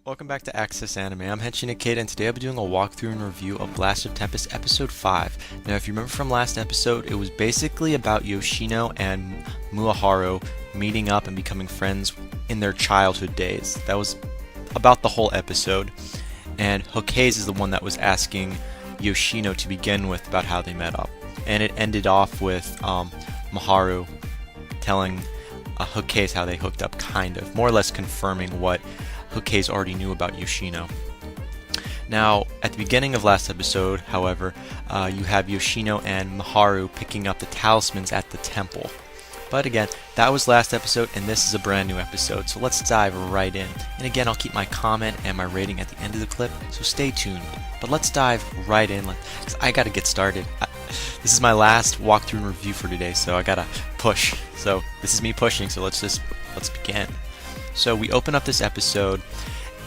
Welcome back to Access Anime. I'm Henshin Ikeda, and today I'll be doing a walkthrough and review of Blast of Tempest Episode 5. Now, if you remember from last episode, it was basically about Yoshino and Muaharu meeting up and becoming friends in their childhood days. That was about the whole episode, and Hokage is the one that was asking Yoshino to begin with about how they met up. And it ended off with Muaharu telling Hokage how they hooked up, kind of, more or less confirming what Hokage already knew about Yoshino. Now, at the beginning of last episode, however, you have Yoshino and Muaharu picking up the talismans at the temple. But again, that was last episode, and this is a brand new episode, so let's dive right in. And again, I'll keep my comment and my rating at the end of the clip, so stay tuned. But let's dive right in, because I gotta get started. This is my last walkthrough and review for today, so I gotta push. So this is me pushing, so let's begin. So we open up this episode.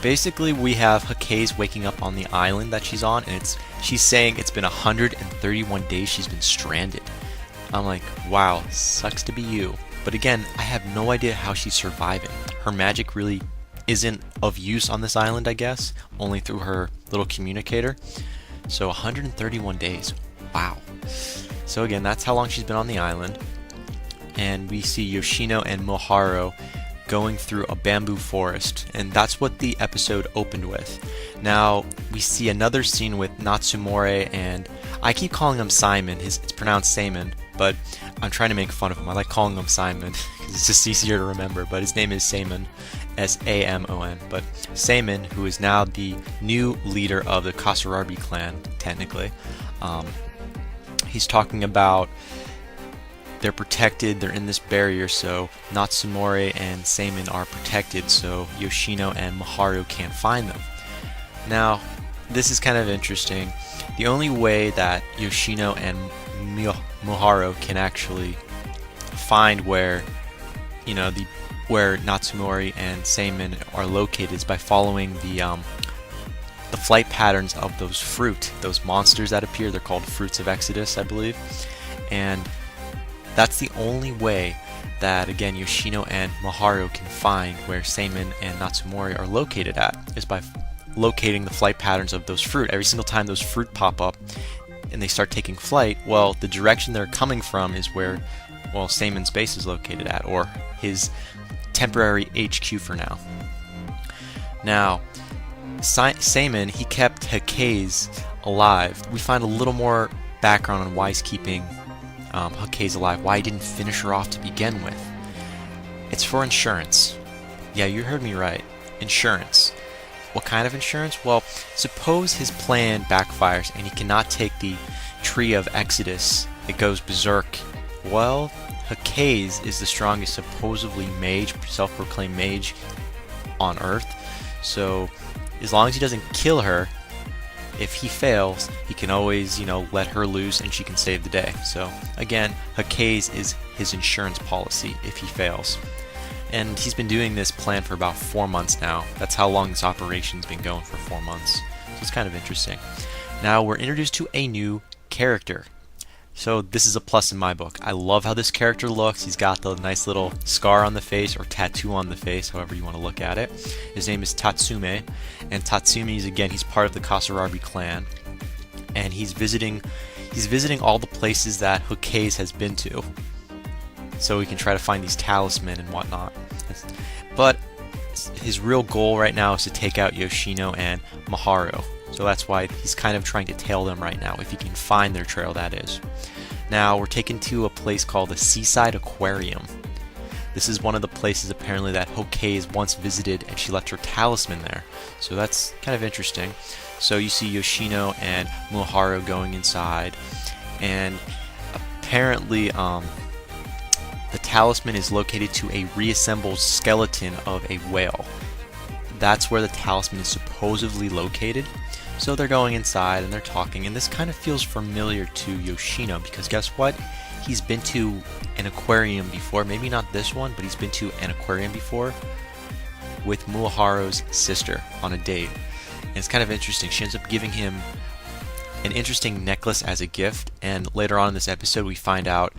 Basically, we have Hokage waking up on the island that she's on, and she's saying it's been 131 days she's been stranded. I'm like, wow, sucks to be you. But again, I have no idea how she's surviving. Her magic really isn't of use on this island, I guess, only through her little communicator. So 131 days, wow. So again, that's how long she's been on the island. And we see Yoshino and Muaharu going through a bamboo forest, and that's what the episode opened with. Now we see another scene with Natsumore, and I keep calling him Simon. It's pronounced Simon, but I'm trying to make fun of him. I like calling him Simon because it's just easier to remember, but his name is Samon, S-A-M-O-N. But Samon, who is now the new leader of the Kasarabi clan, technically, he's talking about they're protected, they're in this barrier, so Natsumore and Samon are protected, so Yoshino and Muaharu can't find them. Now, this is kind of interesting. The only way that Yoshino and Muaharu can actually find where Natsumore and Samon are located is by following the flight patterns of those monsters that appear. They're called Fruits of Exodus, I believe. And that's the only way that, again, Yoshino and Muaharu can find where Samon and Natsumore are located at, is by locating the flight patterns of those fruit. Every single time those fruit pop up and they start taking flight, well, the direction they're coming from is where, well, Samon's base is located at, or his temporary HQ for now. Now, Samon, he kept Hokage alive. We find a little more background on why he's keeping Hokage's alive, why he didn't finish her off to begin with. It's for insurance. Yeah, you heard me right. Insurance. What kind of insurance? Well, suppose his plan backfires and he cannot take the Tree of Exodus. It goes berserk. Well, Hokage is the strongest supposedly mage, self-proclaimed mage on Earth. So, as long as he doesn't kill her, if he fails, he can always, let her loose and she can save the day. So, again, Hokage is his insurance policy if he fails. And he's been doing this plan for about 4 months now. That's how long this operation's been going, for 4 months. So it's kind of interesting. Now, we're introduced to a new character. So this is a plus in my book. I love how this character looks. He's got the nice little scar on the face, or tattoo on the face, however you want to look at it. His name is Tatsume, and Tatsume is, again, he's part of the Kasarabi clan, and he's visiting all the places that Hokage has been to, so he can try to find these talisman and whatnot. But his real goal right now is to take out Yoshino and Muaharu. So that's why he's kind of trying to tail them right now, if he can find their trail, that is. Now, we're taken to a place called the Seaside Aquarium. This is one of the places, apparently, that Hokage once visited, and she left her talisman there. So that's kind of interesting. So you see Yoshino and Muaharu going inside, and apparently the talisman is located to a reassembled skeleton of a whale. That's where the talisman is supposedly located. So they're going inside and they're talking, and this kind of feels familiar to Yoshino, because guess what? He's been to an aquarium before. Maybe not this one, but he's been to an aquarium before with Muaharu's sister on a date. And it's kind of interesting. She ends up giving him an interesting necklace as a gift, and later on in this episode we find out,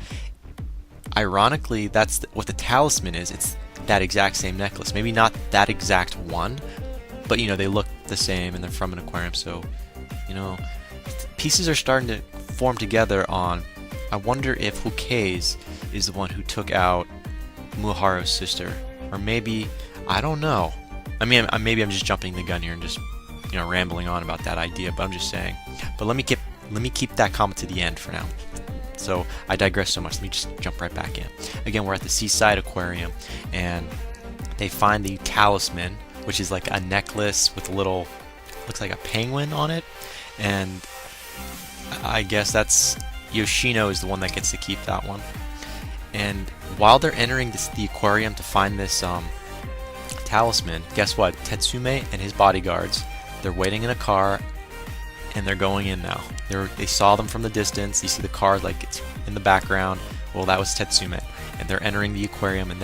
ironically, that's what the talisman is. It's that exact same necklace. Maybe not that exact one, but they look the same and they're from an aquarium, so pieces are starting to form together on, I wonder if Hokage is the one who took out Muharu's sister, or maybe, I don't know. I mean, maybe I'm just jumping the gun here and just rambling on about that idea, but I'm just saying. But let me keep that comment to the end for now. So I digress so much. Let me just jump right back in. Again, we're at the Seaside Aquarium, and they find the talisman, which is like a necklace with a little, looks like a penguin on it, and I guess that's Yoshino is the one that gets to keep that one. And while they're entering the aquarium to find this talisman, guess what? Tetsume and his bodyguards, they're waiting in a car, and they're going in now. They saw them from the distance. You see the car like it's in the background. Well, that was Tetsume, and they're entering the aquarium, and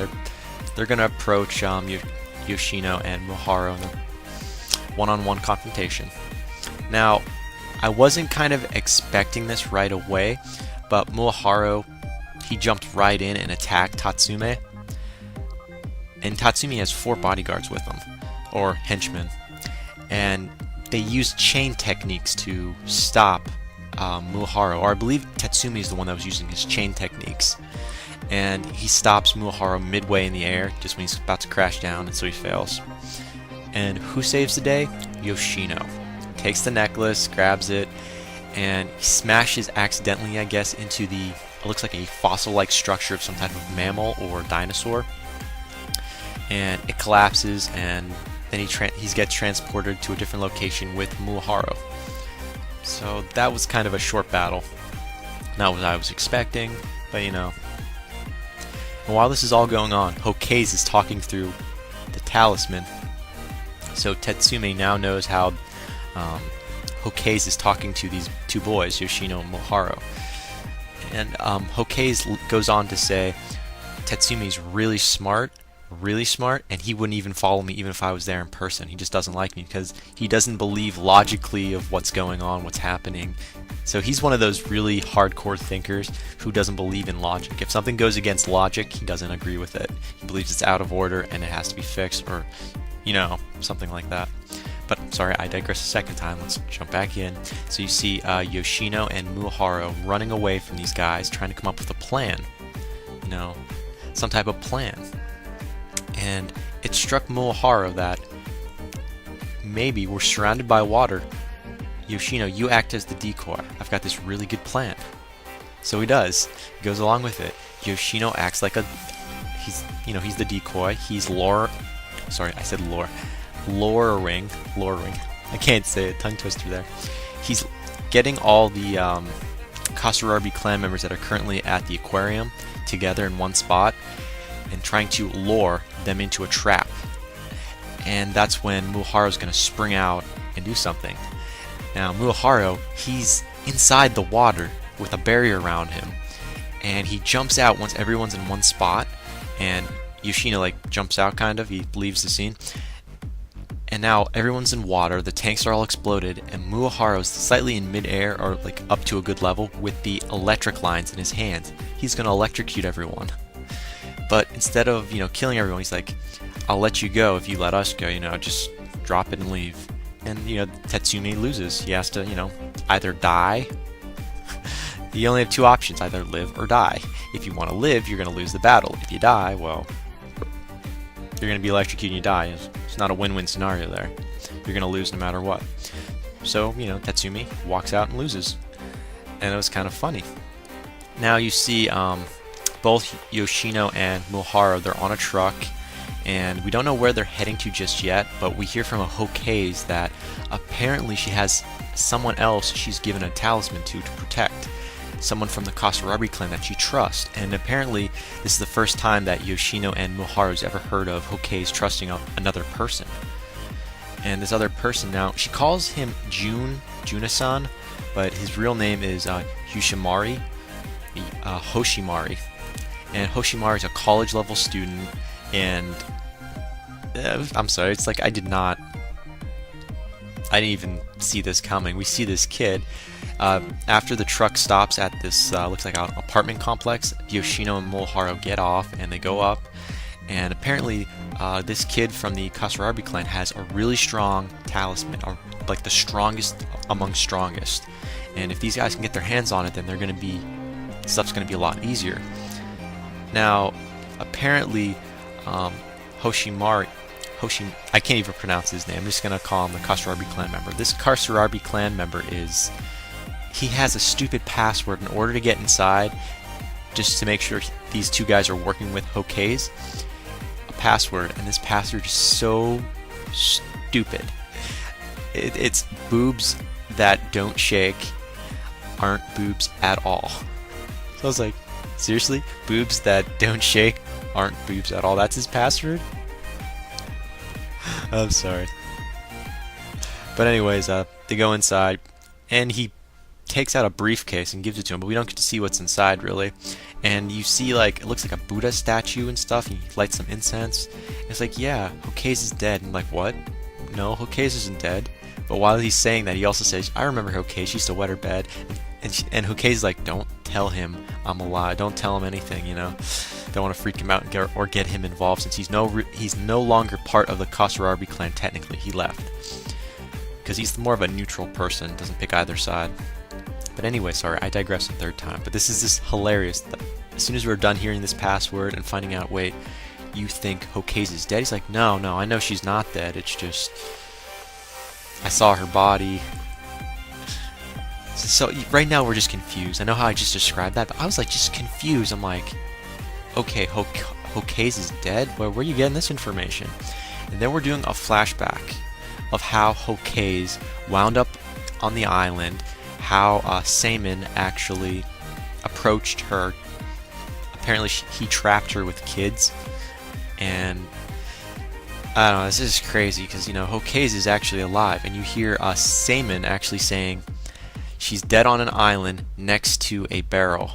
they're gonna approach Yoshino and Muharu in a one-on-one confrontation. Now, I wasn't kind of expecting this right away, but Muharu, he jumped right in and attacked Tatsume. And Tatsume has 4 bodyguards with him, or henchmen, and they use chain techniques to stop Muharu, or I believe Tatsumi is the one that was using his chain techniques. And he stops Muharu midway in the air, just when he's about to crash down, and so he fails. And who saves the day? Yoshino. Takes the necklace, grabs it, and he smashes accidentally, I guess, into it looks like a fossil-like structure of some type of mammal or dinosaur. And it collapses, and then he gets transported to a different location with Muharu. So that was kind of a short battle. Not what I was expecting, but And while this is all going on, Hokage is talking through the talisman. So Tetsume now knows how Hokage is talking to these 2 boys, Yoshino and Muharu. And Hokage goes on to say, Tetsume's really smart, and he wouldn't even follow me even if I was there in person. He just doesn't like me because he doesn't believe logically of what's going on, what's happening. So he's one of those really hardcore thinkers who doesn't believe in logic. If something goes against logic, he doesn't agree with it. He believes it's out of order and it has to be fixed, or something like that. But sorry, I digress a second time. Let's jump back in. So you see Yoshino and Muharu running away from these guys, trying to come up with a plan. Some type of plan. And it struck Muharu that maybe we're surrounded by water. Yoshino, you act as the decoy. I've got this really good plan. So he does. He goes along with it. Yoshino acts like he's the decoy. He's luring. I can't say it. Tongue twister there. He's getting all the Kasarabi clan members that are currently at the aquarium together in one spot and trying to lure them into a trap. And that's when Muharu's going to spring out and do something. Now, Muharu, he's inside the water with a barrier around him, and he jumps out once everyone's in one spot, and Yoshino jumps out kind of, he leaves the scene. And now everyone's in water, the tanks are all exploded, and Muharu's slightly in midair, or up to a good level, with the electric lines in his hands. He's going to electrocute everyone. But instead of, killing everyone, he's like, I'll let you go if you let us go, just drop it and leave. And, Tetsume loses. He has to, either die. You only have 2 options, either live or die. If you want to live, you're going to lose the battle. If you die, well, you're going to be electrocuted and you die. It's not a win-win scenario there. You're going to lose no matter what. So, Tetsume walks out and loses. And it was kind of funny. Now you see both Yoshino and Muharu, they're on a truck, and we don't know where they're heading to just yet, but we hear from a Hokage that apparently she has someone else she's given a talisman to protect. Someone from the Kasarabi clan that she trusts, and apparently this is the first time that Yoshino and Muharu's ever heard of Hokage trusting another person. And this other person now, she calls him Junasan, but his real name is Hoshimari. And Hoshimari is a college level student, and I'm sorry, it's I didn't even see this coming. We see this kid after the truck stops at this looks like an apartment complex. Yoshino and Muharu get off and they go up, and apparently this kid from the Kasarabi clan has a really strong talisman, or like the strongest among strongest. And if these guys can get their hands on it, then stuff's gonna be a lot easier. Now, apparently, I can't even pronounce his name. I'm just gonna call him the Kasarabi clan member. This Kasarabi clan member he has a stupid password in order to get inside, just to make sure these two guys are working with Hokays. A password, and this password is so stupid. It's boobs that don't shake aren't boobs at all. So I was like, seriously? Boobs that don't shake aren't boobs at all? That's his password? I'm sorry. But anyways, they go inside, and he takes out a briefcase and gives it to him, but we don't get to see what's inside, really. And you see, like, it looks like a Buddha statue and stuff, and he lights some incense. And it's like, yeah, Hokays is dead. And I'm like, what? No, Hokays isn't dead. But while he's saying that, he also says, I remember Hokay, she used to wet her bed. And Hokay's like, don't tell him I'm alive. Don't tell him anything, you know. Don't want to freak him out or get him involved, since he's no longer part of the Kasarabi clan. Technically, he left because he's more of a neutral person, doesn't pick either side. But anyway, sorry, I digress a third time. But this is just hilarious. As soon as we're done hearing this password and finding out, wait, you think Hokays is dead? He's like, no, I know she's not dead. It's just I saw her body. So right now we're just confused. I know how I just described that, but I was like just confused. I'm like, okay, Hokays is dead? Where are you getting this information? And then we're doing a flashback of how Hokays wound up on the island, how Saemin actually approached her. Apparently he trapped her with kids, and I don't know, this is crazy because, you know, Hokays is actually alive, and you hear Saemin actually saying she's dead on an island next to a barrel.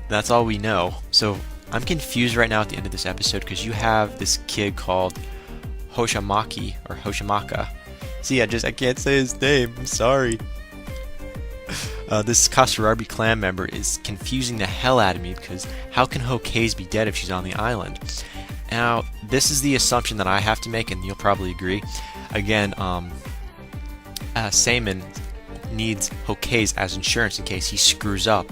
That's all we know. So I'm confused right now at the end of this episode because you have this kid called Hoshamaki or Hoshamaka. See, I can't say his name. I'm sorry. This Kasarabi clan member is confusing the hell out of me because how can Hokays be dead if she's on the island? Now, this is the assumption that I have to make, and you'll probably agree. Again, Saemin needs Hokays as insurance in case he screws up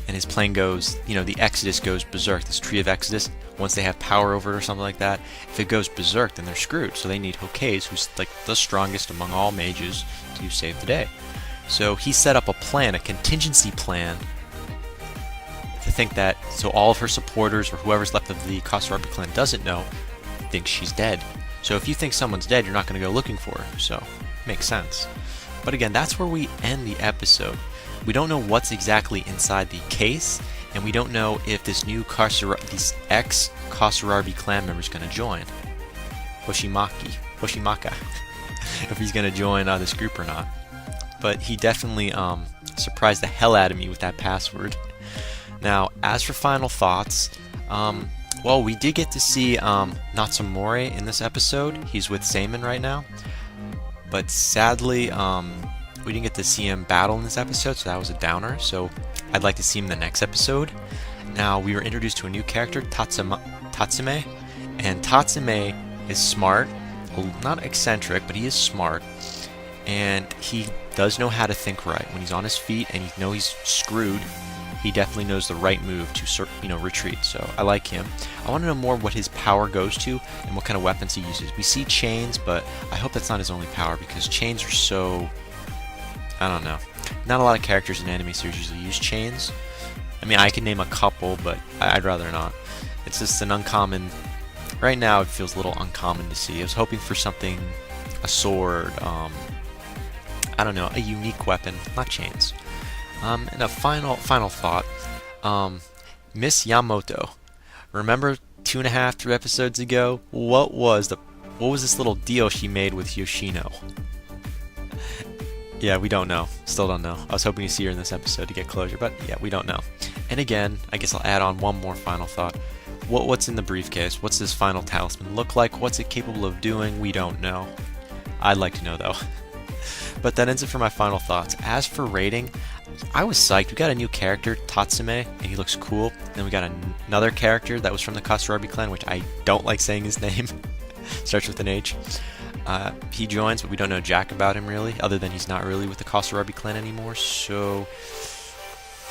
and his plane goes, you know, the Exodus goes berserk. This Tree of Exodus, once they have power over it or something like that, if it goes berserk, then they're screwed. So they need Hokays, who's like the strongest among all mages, to save the day. So he set up a plan, a contingency plan, to think that, so all of her supporters or whoever's left of the Kasarabi clan doesn't know, thinks she's dead. So if you think someone's dead, you're not going to go looking for her. So, makes sense. But again, that's where we end the episode. We don't know what's exactly inside the case, and we don't know if this ex-Kasarabi clan member is going to join. Hoshimaka. If he's going to join this group or not. But he definitely surprised the hell out of me with that password. Now, as for final thoughts, well, we did get to see Natsumori in this episode. He's with Saemin right now. But sadly, we didn't get to see him battle in this episode, so that was a downer. So I'd like to see him in the next episode. Now, we were introduced to a new character, Tatsume. And Tatsume is smart. Not eccentric, but he is smart. And he does know how to think right. When he's on his feet and you know he's screwed, he definitely knows the right move to, retreat. So I like him. I want to know more what his power goes to and what kind of weapons he uses. We see chains, but I hope that's not his only power because chains are so, I don't know. Not a lot of characters in anime series usually use chains. I mean, I can name a couple, but I'd rather not. It's just an uncommon. Right now, it feels a little uncommon to see. I was hoping for something, a sword. I don't know, a unique weapon, not chains. And a final thought. Miss Yamamoto. Remember 2.5, 3 episodes ago? What was this little deal she made with Yoshino? Yeah, we don't know. Still don't know. I was hoping to see her in this episode to get closure, but yeah, we don't know. And again, I guess I'll add on one more final thought. What's in the briefcase? What's this final talisman look like? What's it capable of doing? We don't know. I'd like to know though. But that ends it for my final thoughts. As for rating, I was psyched. We got a new character, Tatsume, and he looks cool. Then we got another character that was from the Kasarabi clan, which I don't like saying his name. Starts with an H. He joins, but we don't know jack about him really, other than he's not really with the Kasarabi clan anymore. So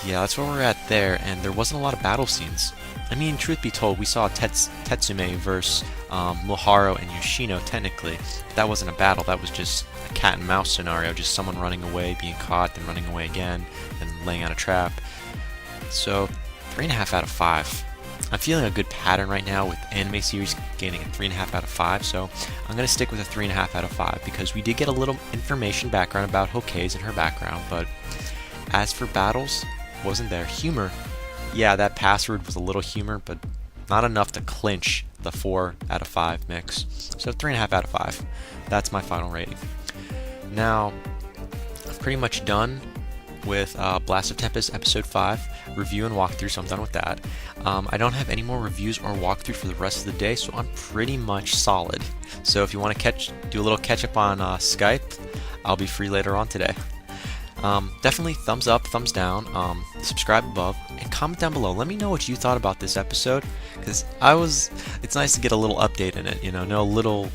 yeah, that's where we're at there, and there wasn't a lot of battle scenes. I mean, truth be told, we saw Tetsume versus Moharu and Yoshino technically. That wasn't a battle, that was just a cat and mouse scenario, just someone running away, being caught, then running away again, and laying out a trap. So, 3.5 out of 5. I'm feeling a good pattern right now with anime series gaining a 3.5 out of 5, so I'm going to stick with a 3.5 out of 5 because we did get a little information background about Hokage and her background, but as for battles, wasn't there. Humor, yeah, that password was a little humor, but not enough to clinch the 4 out of 5 mix. So 3.5 out of 5. That's my final rating. Now, I'm pretty much done with Blast of Tempest Episode 5 review and walkthrough, so I'm done with that. I don't have any more reviews or walkthrough for the rest of the day, so I'm pretty much solid. So if you want to do a little catch up on Skype, I'll be free later on today. Definitely thumbs up, thumbs down, subscribe above, and comment down below. Let me know what you thought about this episode, because it's nice to get a little update in it, know a little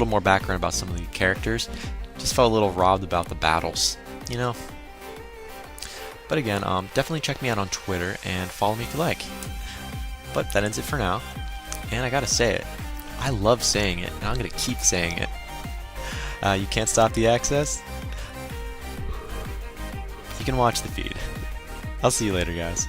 more background about some of the characters. Just felt a little robbed about the battles, But again, definitely check me out on Twitter and follow me if you like. But that ends it for now, and I gotta say it. I love saying it, and I'm gonna keep saying it. You can't stop the access? You can watch the feed. I'll see you later, guys.